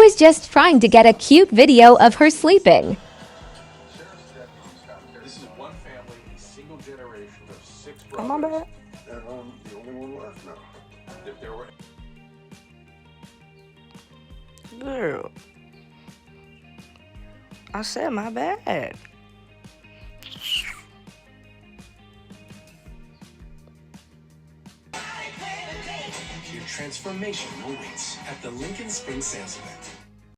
was just trying to get a cute video of her sleeping. This is one family, a single generation of 6 Oh, my brothers. bad. And I'm the only one left now. If there were Girl. I said my bad. Your transformation awaits at the Lincoln Spring Sales Event.